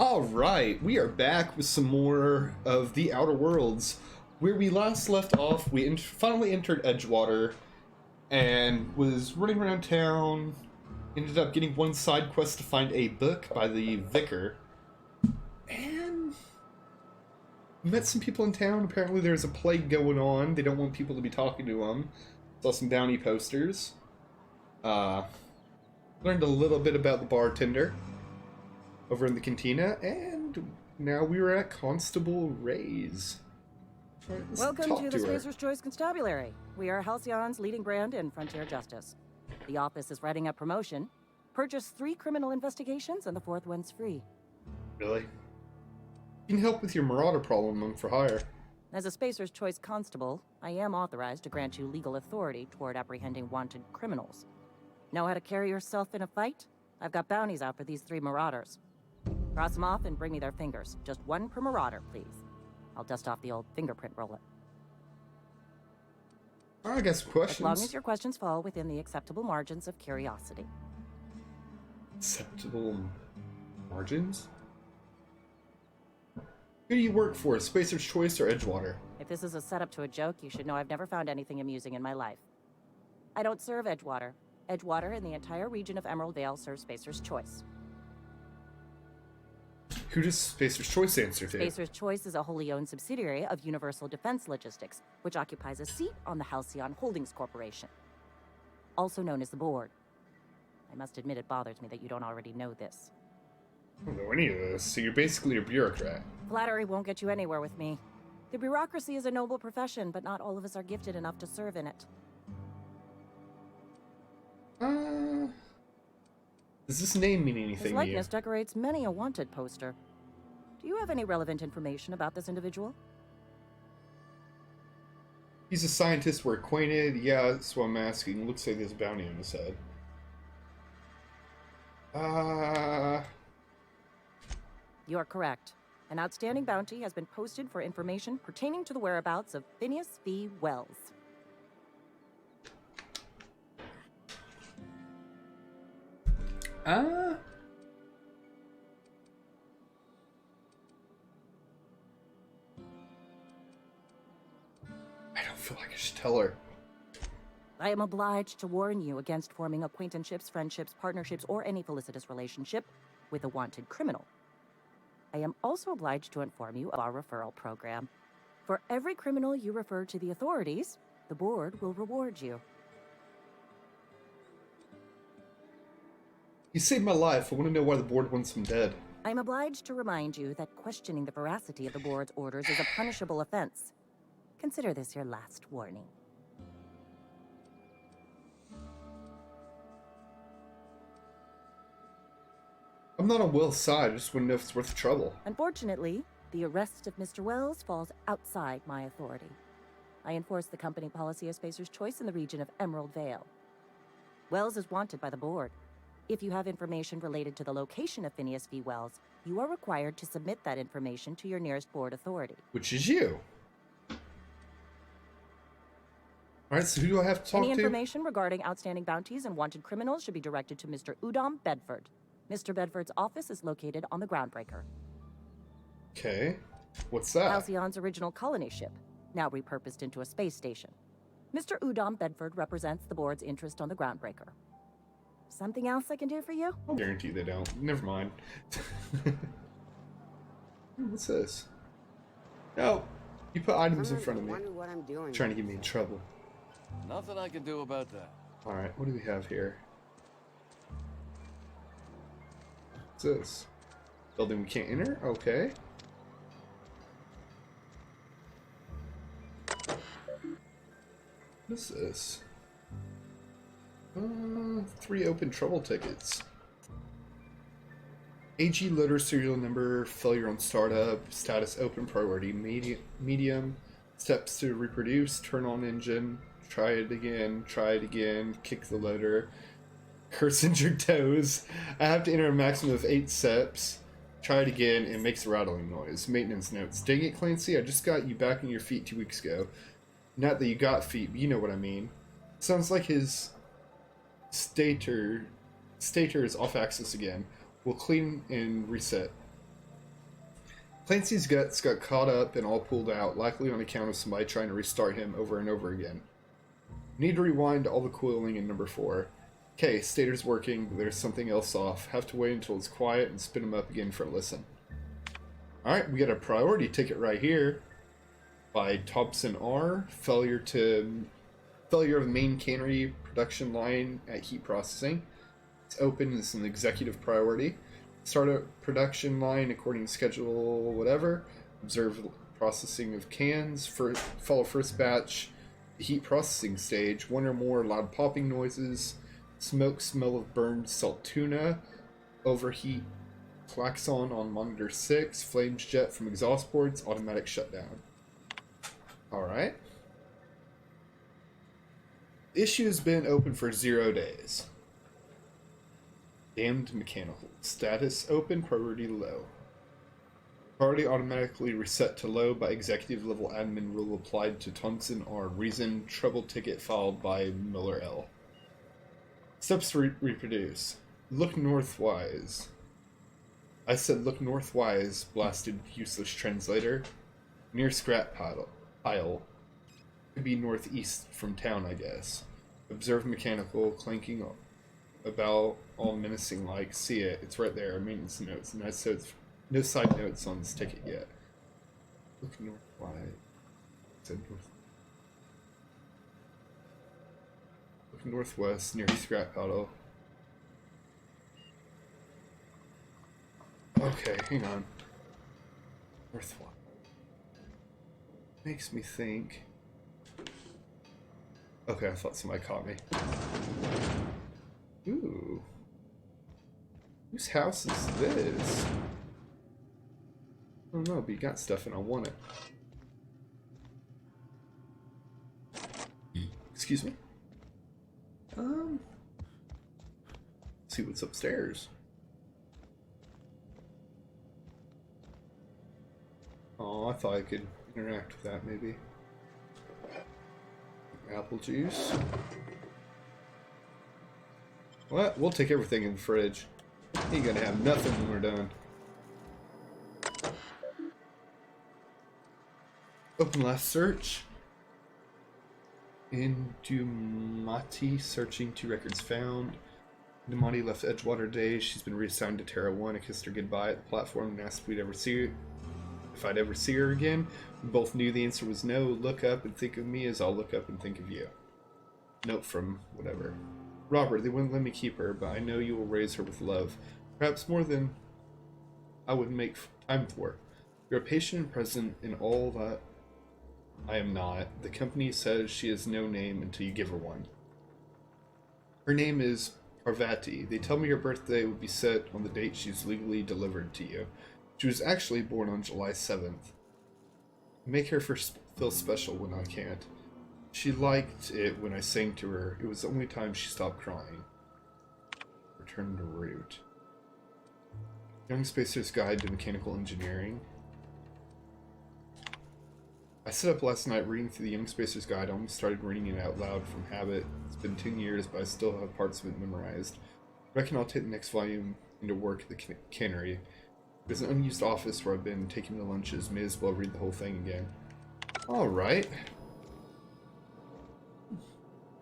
Alright, we are back with some more of The Outer Worlds. Where we last left off, we finally entered Edgewater and was running around town. Ended up getting one side quest to find a book by the vicar. And met some people in town. Apparently there's a plague going on. They don't want people to be talking to them. Saw some bounty posters. Learned a little bit about the bartender over in the cantina, and now we are at Constable Ray's. Right, Welcome to the Spacer's Choice Constabulary. We are Halcyon's leading brand in frontier justice. The office is writing a promotion. Purchase 3 criminal investigations and the 4th one's free. Really? You can help with your marauder problem on for hire. As a Spacer's Choice Constable, I am authorized to grant you legal authority toward apprehending wanted criminals. Know how to carry yourself in a fight? I've got bounties out for these 3 marauders. Cross them off and bring me their fingers. Just 1 per marauder, please. I'll dust off the old fingerprint roller. I got some questions. As long as your questions fall within the acceptable margins of curiosity. Acceptable margins? Who do you work for, Spacer's Choice or Edgewater? If this is a setup to a joke, you should know I've never found anything amusing in my life. I don't serve Edgewater. Edgewater and the entire region of Emerald Vale serve Spacer's Choice. Who does Spacer's Choice answer to? Spacer's Choice is a wholly owned subsidiary of Universal Defense Logistics, which occupies a seat on the Halcyon Holdings Corporation, also known as the Board. I must admit it bothers me that you don't already know this. I don't know any of this, so you're basically a bureaucrat. Flattery won't get you anywhere with me. The bureaucracy is a noble profession, but not all of us are gifted enough to serve in it. Does this name mean anything His to you? likeness decorates many a wanted poster. Do you have any relevant information about this individual? He's a scientist, we're acquainted. Yeah, that's what I'm asking. Looks like there's a bounty on his head. You are correct. An outstanding bounty has been posted for information pertaining to the whereabouts of Phineas V. Wells. I don't feel like I should tell her. I am obliged to warn you against forming acquaintanceships, friendships, partnerships, or any felicitous relationship with a wanted criminal. I am also obliged to inform you of our referral program. For every criminal you refer to the authorities, the board will reward you. You saved my life. I want to know why the board wants him dead. I am obliged to remind you that questioning the veracity of the board's orders is a punishable offense. Consider this your last warning. I'm not on Will's side. I just want to know if it's worth the trouble. Unfortunately, the arrest of Mr. Wells falls outside my authority. I enforce the company policy of Spacer's Choice in the region of Emerald Vale. Wells is wanted by the board. If you have information related to the location of Phineas V. Wells, you are required to submit that information to your nearest board authority. Which is you. Alright, so who do I have to talk Any to? information regarding outstanding bounties and wanted criminals should be directed to Mr. Udom Bedford. Mr. Bedford's office is located on the Groundbreaker. Okay. What's that? Halcyon's original colony ship, now repurposed into a space station. Mr. Udom Bedford represents the board's interest on the Groundbreaker. Something else I can do for you? I'll guarantee they don't. Never mind. What's this? No. You put items in front of me. Wonder what I'm doing. Trying to get me in trouble. Nothing I can do about that. Alright, what do we have here? What's this? Building we can't enter? Okay. What is this? 3 open trouble tickets. AG loader serial number, failure on startup, status open, priority medium, steps to reproduce, turn on engine, try it again, kick the loader, curse injured toes. I have to enter a maximum of 8 steps, try it again, and it makes a rattling noise. Maintenance notes. Dang it, Clancy, I just got you back on your feet 2 weeks ago. Not that you got feet, but you know what I mean. Sounds like his stator is off axis again. We'll clean and reset. Clancy's guts got caught up and all pulled out, likely on account of somebody trying to restart him over and over again. Need to rewind all the coiling in number 4. Okay, stator's working, but there's something else off. Have to wait until it's quiet and spin him up again for a listen. Alright, we got a priority ticket right here. By Thompson R. Failure of main cannery production line at heat processing. It's open, it's an executive priority. Start a production line according to schedule, whatever. Observe processing of cans. Follow first batch, heat processing stage. 1 or more loud popping noises. Smoke, smell of burned salt tuna. Overheat klaxon on monitor 6. Flames jet from exhaust ports. Automatic shutdown. Alright. The issue has been open for 0 days. Damned mechanical. Status open, priority low. Priority automatically reset to low by executive level admin rule applied to Thompson R. Reason, trouble ticket filed by Miller L. Steps to reproduce. Look northwise. I said look northwise, blasted useless translator. Near scrap pile. Could be northeast from town, I guess. Observe mechanical, clanking about all menacing like. See it, it's right there. Maintenance notes. No side notes on this ticket yet. Look northwise. Said north. Look northwest near scrap pile. Okay, hang on. Northwest. Makes me think. Okay, I thought somebody caught me. Ooh. Whose house is this? I don't know, but you got stuff and I want it. Excuse me? See what's upstairs. Oh, I thought I could interact with that maybe. Apple juice. What? We'll take everything in the fridge. You ain't gonna have nothing when we're done. Open last search. Indumati searching 2 records found. Indumati left Edgewater today. She's been reassigned to Terra 1. I kissed her goodbye at the platform and asked if I'd ever see her again. We both knew the answer was no. Look up and think of me as I'll look up and think of you. Note from whatever. Robert, they wouldn't let me keep her, but I know you will raise her with love. Perhaps more than I would make time for. You're patient and present in all that I am not. The company says she has no name until you give her one. Her name is Parvati. They tell me her birthday would be set on the date she's legally delivered to you. She was actually born on July 7th. Make her feel special when I can't. She liked it when I sang to her. It was the only time she stopped crying. Return to route. Young Spacer's Guide to Mechanical Engineering. I set up last night reading through the Young Spacer's Guide. I almost started reading it out loud from habit. It's been 10 years, but I still have parts of it memorized. I reckon I'll take the next volume into work at the cannery. There's an unused office where I've been taking the lunches. May as well read the whole thing again. Alright.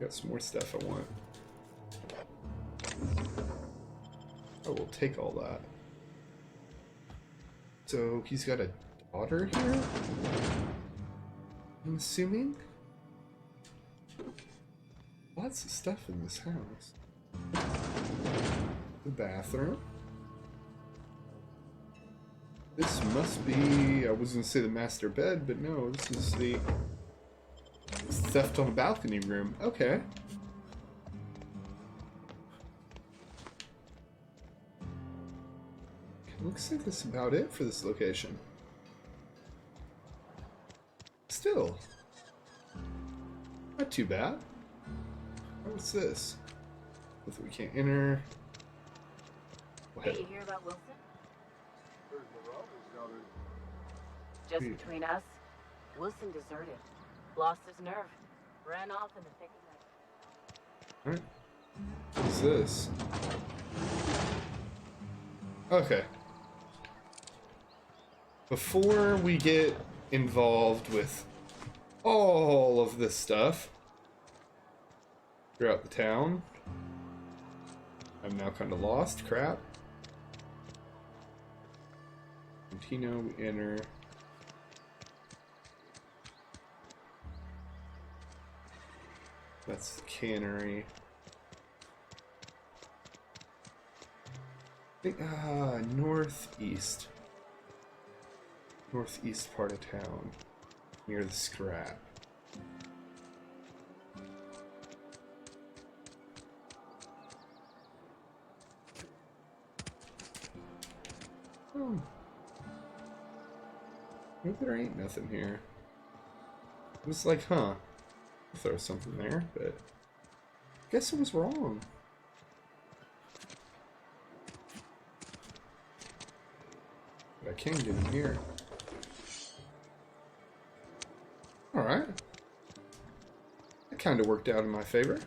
Got some more stuff I want. I will take all that. So, he's got a daughter here? I'm assuming? Lots of stuff in this house. The bathroom. This must be, I was going to say the master bed, but no, this is the theft on a balcony room. Okay. Looks like that's about it for this location. Still. Not too bad. What's this? If we can't enter. Hey, you hear about Wilson? Just between us, Wilson deserted. Lost his nerve. Ran off in the thick of night. Alright. What's this? Okay. before we get involved with all of this stuff throughout the town, I'm now kind of lost. Crap. Contino, we enter. That's the cannery. I think, northeast. Northeast part of town. Near the scrap. Oh. Maybe there ain't nothing here. It was like, huh. I'll throw something there, but I guess I was wrong. But I can get in here. Alright. That kind of worked out in my favor.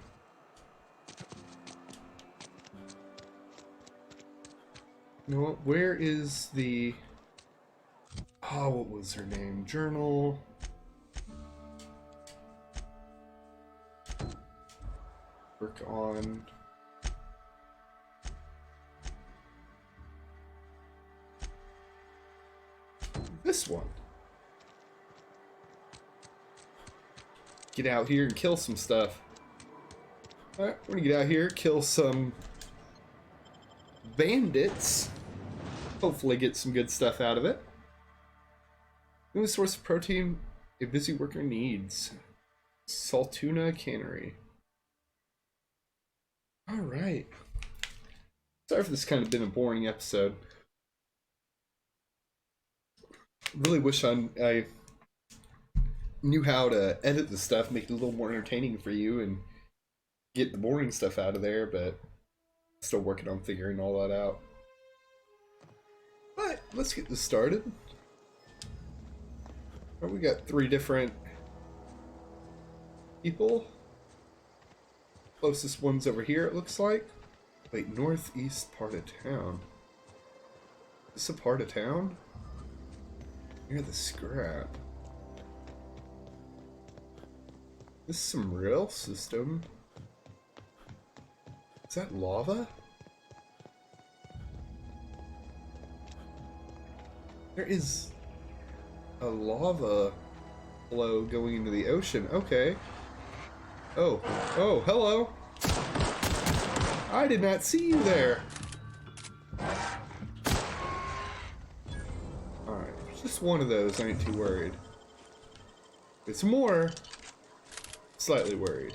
You know what? Where is the... Oh, what was her name? Journal. Work on... this one. Get out here and kill some stuff. Alright, we're gonna get out here, kill some bandits. Hopefully get some good stuff out of it. New source of protein a busy worker needs. Saltuna Cannery. Alright. Sorry if this kind of been a boring episode. Really wish I knew how to edit the stuff, make it a little more entertaining for you, and get the boring stuff out of there, but still working on figuring all that out. But let's get this started. Oh, we got 3 different people. Closest one's over here, it looks like. Wait, northeast part of town. Is this a part of town? Near the scrap. This is some rail system. Is that lava? There is a lava flow going into the ocean. Okay. Oh, hello. I did not see you there. Alright, just one of those, I ain't too worried. It's more, slightly worried.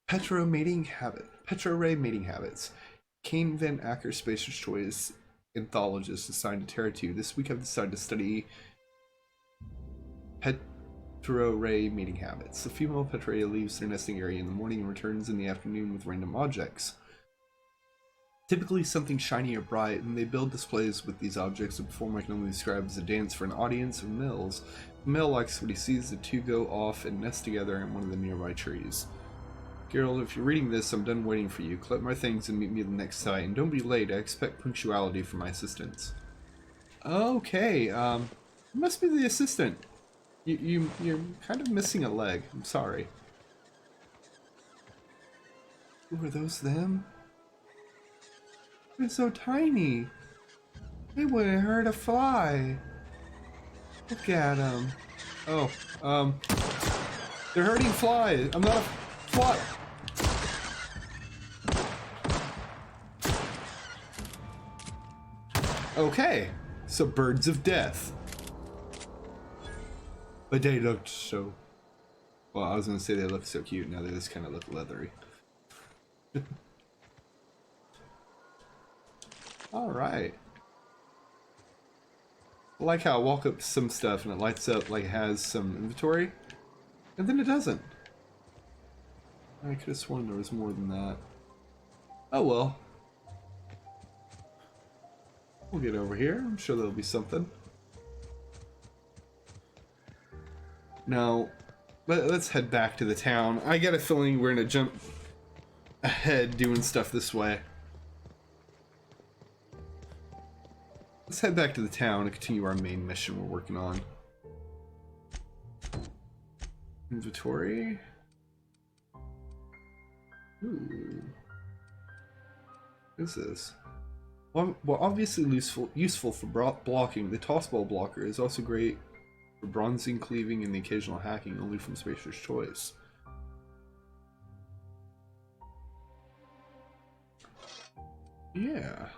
Petro-ray mating habits. Kane Van Acker, Spacer's Choice Anthologist, assigned to Terra 2. This week I've decided to study Petro-ray mating habits. The female Petro-ray leaves their nesting area in the morning and returns in the afternoon with random objects. Typically something shiny or bright, and they build displays with these objects that perform what can only describe as a dance for an audience of males. The male likes what he sees, the two go off and nest together in one of the nearby trees. Gerald, if you're reading this, I'm done waiting for you. Collect my things and meet me at the next site, and don't be late. I expect punctuality from my assistants. Okay, you must be the assistant. You're kind of missing a leg. I'm sorry. Ooh, are those them? They're so tiny. They wouldn't hurt a fly. Look at them. Oh, they're hurting flies. I'm not a fly. Okay, so birds of death. But they looked so... Well, I was gonna say they look so cute, now they just kind of look leathery. Alright. I like how I walk up to some stuff and it lights up like it has some inventory, and then it doesn't. I could have sworn there was more than that. Oh well. We'll get over here. I'm sure there'll be something. Now, let's head back to the town. I get a feeling we're gonna jump ahead doing stuff this way. head back to the town and continue our main mission we're working on. Inventory. Ooh. What is this? Well, obviously useful for blocking, the tossball blocker is also great for bronzing, cleaving, and the occasional hacking only from Spacer's Choice. Yeah.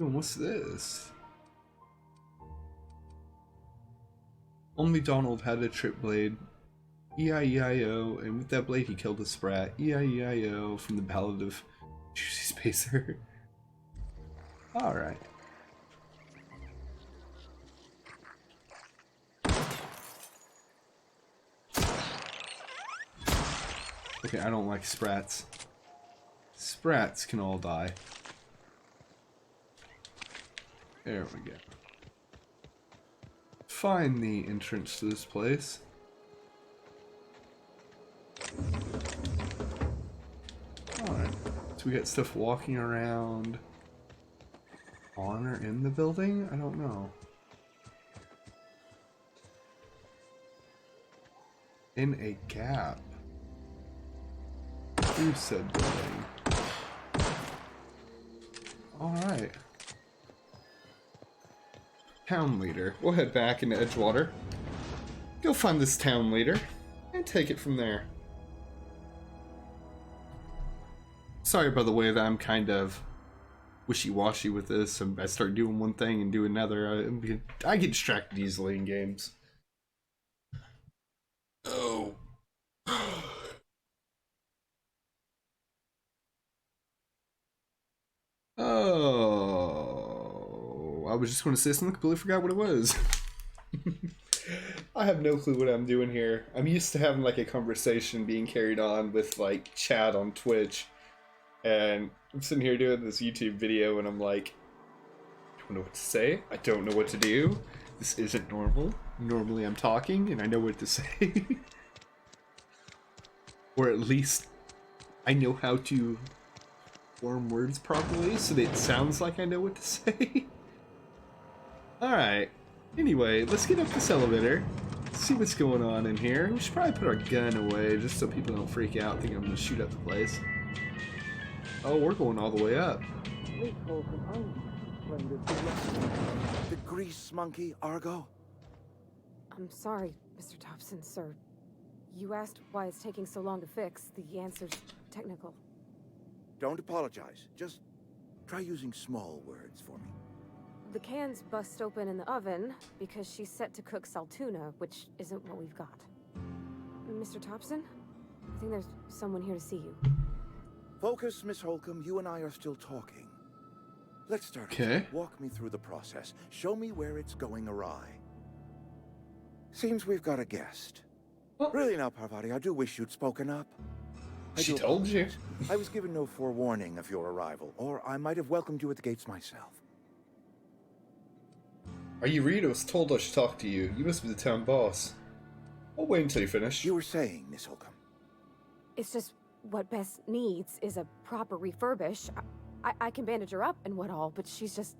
Oh, what's this? Only Donald had a trip blade. E-I-E-I-O, and with that blade he killed a sprat. E-I-E-I-O from the Ballad of Juicy Spacer. Alright. Okay, I don't like sprats. Sprats can all die. There we go. Find the entrance to this place. Alright. So we got stuff walking around on or in the building? I don't know. In a gap. Through said building. Alright. Town leader. We'll head back into Edgewater. Go find this town leader and take it from there. Sorry by the way that I'm kind of wishy-washy with this. I start doing one thing and do another. I get distracted easily in games. Oh. Oh. I was just going to say something, completely forgot what it was. I have no clue what I'm doing here. I'm used to having like a conversation being carried on with like chat on Twitch. And I'm sitting here doing this YouTube video and I'm like, I don't know what to say. I don't know what to do. This isn't normal. Normally I'm talking and I know what to say. Or at least I know how to form words properly so that it sounds like I know what to say. Alright. Anyway, let's get up this elevator. See what's going on in here. We should probably put our gun away just so people don't freak out thinking I'm going to shoot up the place. Oh, we're going all the way up. The grease monkey, Argo? I'm sorry, Mr. Thompson, sir. You asked why it's taking so long to fix. The answer's technical. Don't apologize. Just try using small words for me. The can's bust open in the oven because she's set to cook saltuna, which isn't what we've got. Mr. Thompson? I think there's someone here to see you. Focus, Miss Holcomb. You and I are still talking. Let's start. Okay. Walk me through the process. Show me where it's going awry. Seems we've got a guest. Well, Really now, Parvati, I do wish you'd spoken up. She told you. I was given no forewarning of your arrival, or I might have welcomed you at the gates myself. Are you Reed? I was told I should talk to you. You must be the town boss. I'll wait until you finish. You were saying, Miss Holcomb. It's just what Bess needs is a proper refurbish. I can bandage her up and what all, but she's just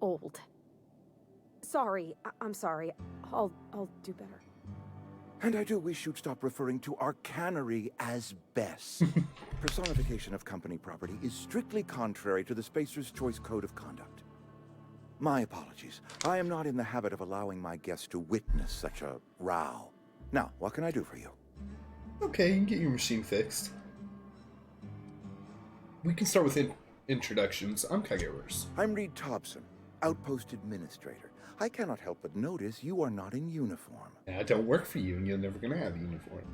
old. Sorry, I'm sorry. I'll do better. And I do wish you'd stop referring to our cannery as Bess. Personification of company property is strictly contrary to the Spacer's Choice Code of Conduct. My apologies. I am not in the habit of allowing my guests to witness such a row. Now, what can I do for you? Okay, you can get your machine fixed. We can start with introductions. I'm Kygoers. I'm Reed Thompson, Outpost Administrator. I cannot help but notice you are not in uniform. I don't work for you, and you're never gonna have a uniform.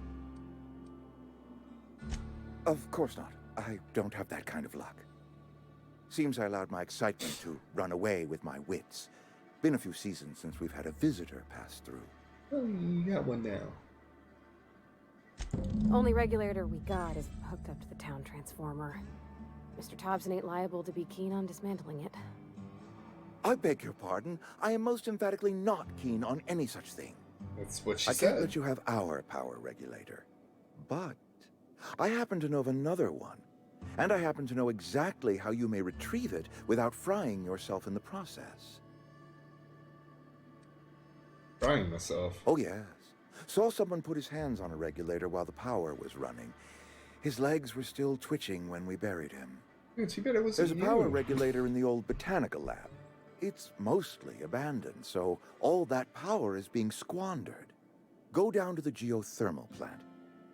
Of course not. I don't have that kind of luck. Seems I allowed my excitement to run away with my wits. Been a few seasons since we've had a visitor pass through. Oh, you got one now. Only regulator we got is hooked up to the town transformer. Mr. Thompson ain't liable to be keen on dismantling it. I beg your pardon. I am most emphatically not keen on any such thing. That's what she I can't said. let you have our power regulator. But I happen to know of another one. And I happen to know exactly how you may retrieve it without frying yourself in the process. Frying myself. Oh, yes. Saw someone put his hands on a regulator while the power was running. His legs were still twitching when we buried him. Yeah, too bad it wasn't There's a power you. regulator in the old botanical lab. It's mostly abandoned, so all that power is being squandered. Go down to the geothermal plant.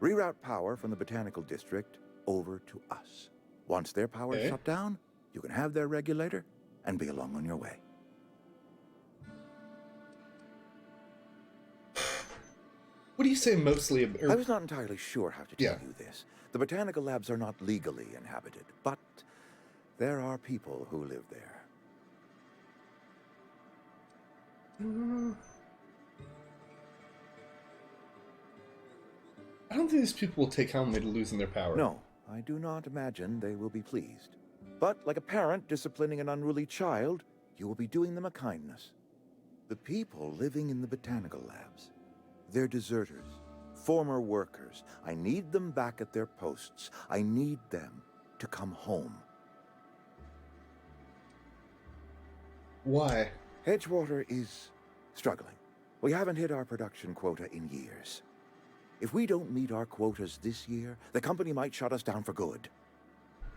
Reroute power from the botanical district over to us. Once their power is shut down, you can have their regulator and be along on your way. What do you say mostly? I was not entirely sure how to tell you this. The botanical labs are not legally inhabited, but there are people who live there. I don't think these people will take kindly to losing their power. No, I do not imagine they will be pleased. But like a parent disciplining an unruly child, you will be doing them a kindness. The people living in the botanical labs, they're deserters, former workers. I need them back at their posts. I need them to come home. Why? Edgewater is struggling. We haven't hit our production quota in years. If we don't meet our quotas this year, the company might shut us down for good.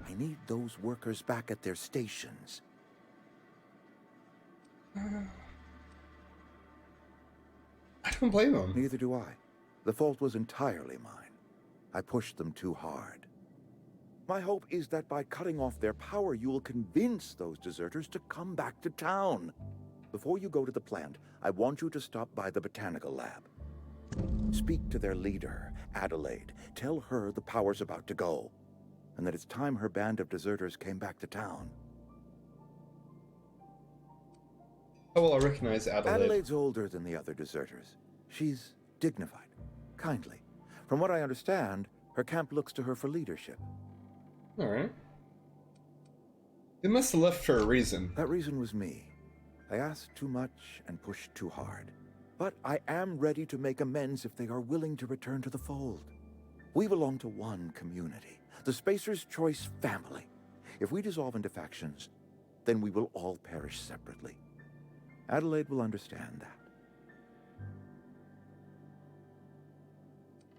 I need those workers back at their stations. I don't blame them. Neither do I. The fault was entirely mine. I pushed them too hard. My hope is that by cutting off their power, you will convince those deserters to come back to town. Before you go to the plant, I want you to stop by the botanical lab. Speak to their leader, Adelaide. Tell her the power's about to go, and that it's time her band of deserters came back to town. Oh, well, I recognize Adelaide. Adelaide's older than the other deserters. She's dignified, kindly. From what I understand, her camp looks to her for leadership. All right. They must have left for a reason. That reason was me. I asked too much and pushed too hard. But I am ready to make amends if they are willing to return to the fold. We belong to one community, the Spacer's Choice family. If we dissolve into factions, then we will all perish separately. Adelaide will understand that.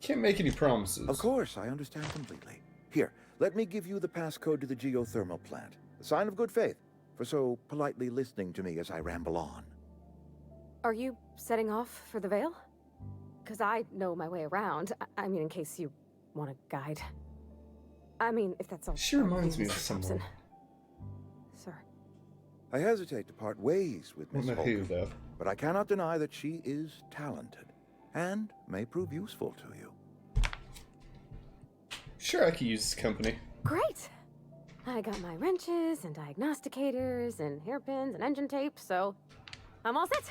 Can't make any promises. Of course, I understand completely. Here, let me give you the passcode to the geothermal plant. A sign of good faith, for so politely listening to me as I ramble on. Are you setting off for the Vale? Because I know my way around. I mean, in case you want a guide. I mean, if that's all. She reminds me of Mr. someone. Thompson. Sir. I hesitate to part ways with Miss Not who, Holcomb, though. but I cannot deny that she is talented and may prove useful to you. Sure, I could use this company. Great! I got my wrenches and diagnosticators and hairpins and engine tape, so I'm all set.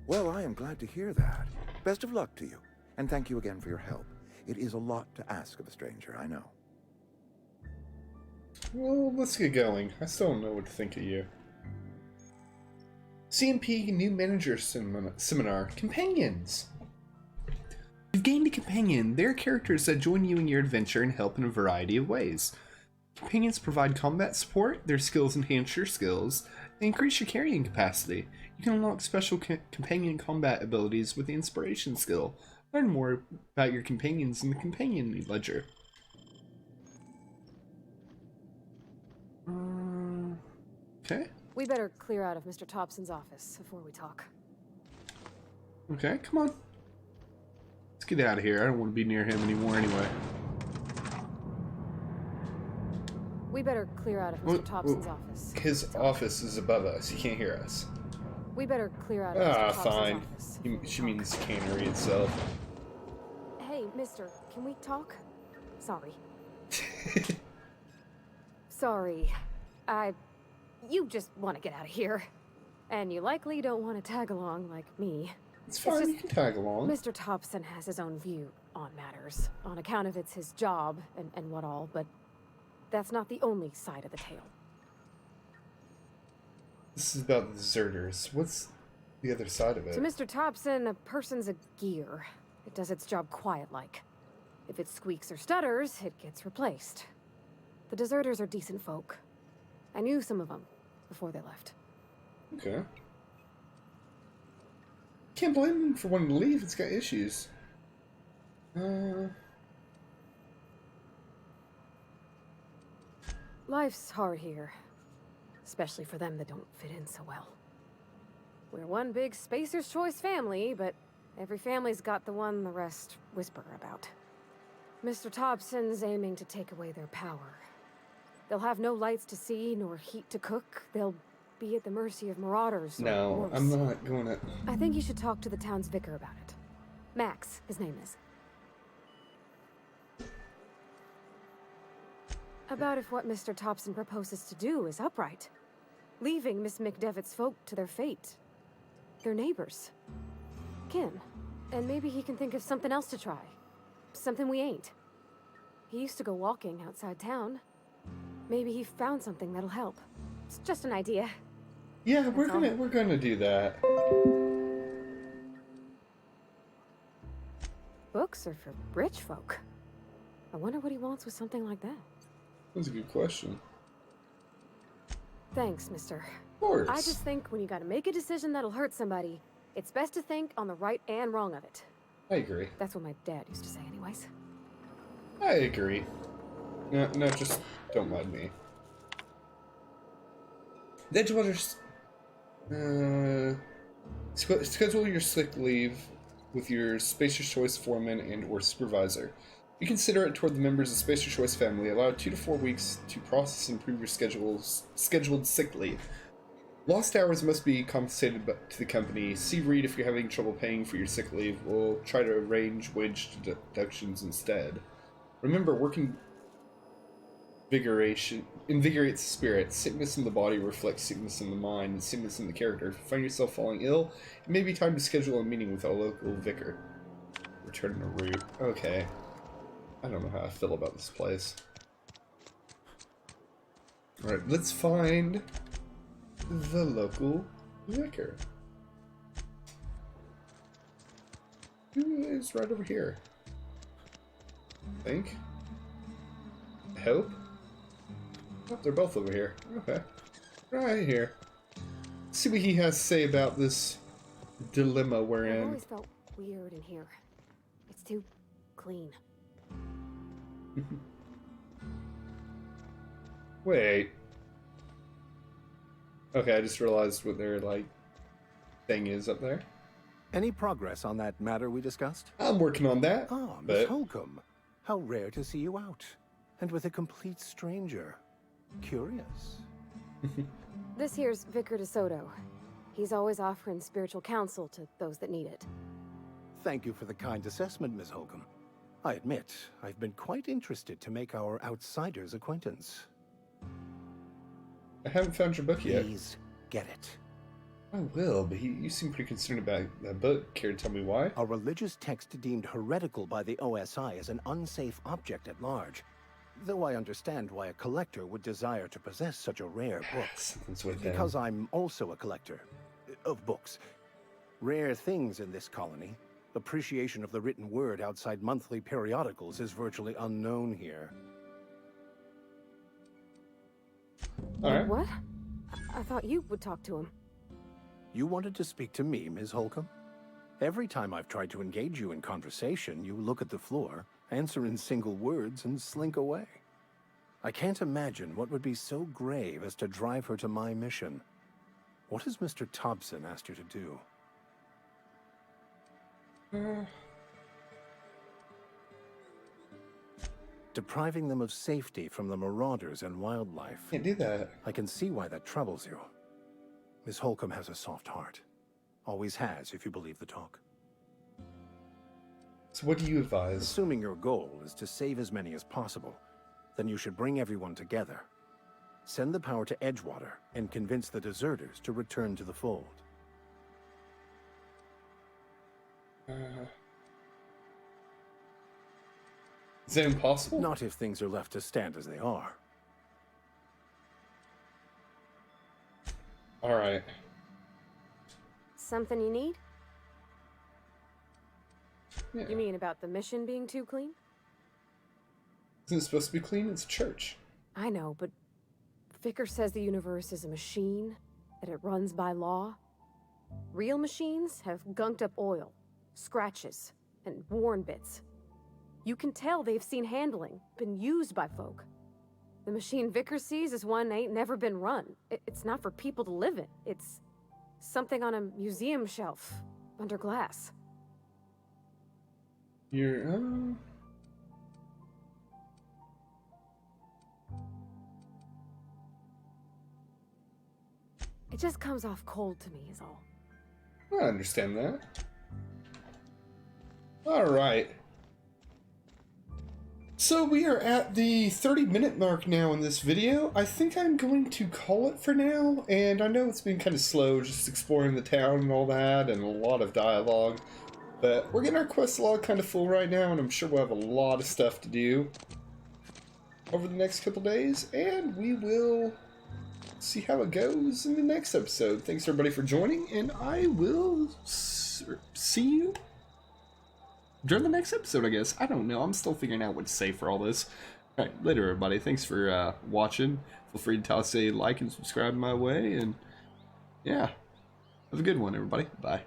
Well, I am glad to hear that. Best of luck to you, and thank you again for your help. It is a lot to ask of a stranger, I know. Well, let's get going. I still don't know what to think of you. CMP New Manager Seminar. Companions! You've gained a companion. They are characters that join you in your adventure and help in a variety of ways. Companions provide combat support, their skills enhance your skills, and increase your carrying capacity. You can unlock special companion combat abilities with the Inspiration skill. Learn more about your companions in the Companion Ledger. Okay. We better clear out of Mr. Thompson's office before we talk. Okay, come on. Let's get out of here. I don't want to be near him anymore anyway. We better clear out of Mr. Thompson's office. His office is above us. He can't hear us. We better clear out of Mr. Thompson's Fine. office. before we She talk. means the cannery itself. Hey, mister, can we talk? Sorry. Sorry. You just want to get out of here. And you likely don't want to tag along like me. It's fine, just- you can tag along. Mr. Thompson has his own view on matters, on account of it's his job and what all, but that's not the only side of the tale. This is about the deserters. What's the other side of it? To Mr. Thompson, a person's a gear. It does its job quiet-like. If it squeaks or stutters, it gets replaced. The deserters are decent folk. I knew some of them before they left. Okay. Can't blame him for wanting to leave. It's got issues. Life's hard here. Especially for them that don't fit in so well. We're one big Spacer's Choice family, but every family's got the one the rest whisper about. Mr. Thompson's aiming to take away their power. They'll have no lights to see, nor heat to cook. They'll be at the mercy of marauders. No, or worse. I'm not going to... I think you should talk to the town's vicar about it. Max, his name is. About if what Mr. Thompson proposes to do is upright. Leaving Miss McDevitt's folk to their fate. Their neighbors. Kin. And maybe he can think of something else to try. Something we ain't. He used to go walking outside town. Maybe he found something that'll help. It's just an idea. Yeah, we're gonna do that. Books are for rich folk. I wonder what he wants with something like that. That's a good question. Thanks, mister. Of course. I just think when you gotta make a decision that'll hurt somebody, it's best to think on the right and wrong of it. I agree. That's what my dad used to say anyways. I agree. No, just don't mind me. The Edgewater's... schedule your sick leave with your Spacer's Choice foreman and or supervisor. Be considerate toward the members of Spacer's Choice family. Allow 2 to 4 weeks to process and improve your scheduled sick leave. Lost hours must be compensated to the company. See Reed if you're having trouble paying for your sick leave. We'll try to arrange wage deductions instead. Remember, working invigorates the spirit. Sickness in the body reflects sickness in the mind and sickness in the character. If you find yourself falling ill, it may be time to schedule a meeting with a local vicar. Return to Reed. Okay. I don't know how I feel about this place. Alright, let's find the local vicar. Who is right over here? I think. I hope. Oh, they're both over here. Okay. Right here. Let's see what he has to say about this dilemma we're I've in. always felt weird in here. It's too clean. Wait. Okay, I just realized what their, like, thing is up there. Any progress on that matter we discussed? I'm working on that. Ah, but... Miss Holcomb. How rare to see you out. And with a complete stranger. Curious. This here's Vicar DeSoto. He's always offering spiritual counsel to those that need it. Thank you for the kind assessment, Miss Holcomb. I admit, I've been quite interested to make our outsider's acquaintance. I haven't found your book yet. Please, get it. I will, but you seem pretty concerned about that book. Care to tell me why? A religious text deemed heretical by the OSI is an unsafe object at large. Though I understand why a collector would desire to possess such a rare book. Something's with them. Because I'm also a collector of books. Rare things in this colony. Appreciation of the written word outside monthly periodicals is virtually unknown here. Alright. What? I thought you would talk to him. You wanted to speak to me, Ms. Holcomb? Every time I've tried to engage you in conversation, you look at the floor, answer in single words, and slink away. I can't imagine what would be so grave as to drive her to my mission. What has Mr. Thompson asked you to do? Depriving them of safety from the marauders and wildlife. Can't do that. I can see why that troubles you. Miss Holcomb has a soft heart. Always has, if you believe the talk. So what do you advise? Assuming your goal is to save as many as possible, then you should bring everyone together. Send the power to Edgewater and convince the deserters to return to the fold. Is that impossible? Not if things are left to stand as they are. Alright. Something you need? Yeah. You mean about the mission being too clean? Isn't it supposed to be clean? It's a church. I know, but Vicker says the universe is a machine, that it runs by law. Real machines have gunked up oil, scratches, and worn bits. You can tell they've seen handling, been used by folk. The machine Vicker sees is one ain't never been run. It's not for people to live in. It's something on a museum shelf, under glass. You're, It just comes off cold to me, is all. I understand that. Alright. So we are at the 30-minute mark now in this video. I think I'm going to call it for now, and I know it's been kind of slow just exploring the town and all that, and a lot of dialogue, but we're getting our quest log kind of full right now, and I'm sure we'll have a lot of stuff to do over the next couple days, and we will see how it goes in the next episode. Thanks everybody for joining, and I will see you during the next episode, I guess. I don't know. I'm still figuring out what to say for all this. Alright, later everybody. Thanks for watching. Feel free to toss a like and subscribe my way, and yeah. Have a good one, everybody. Bye.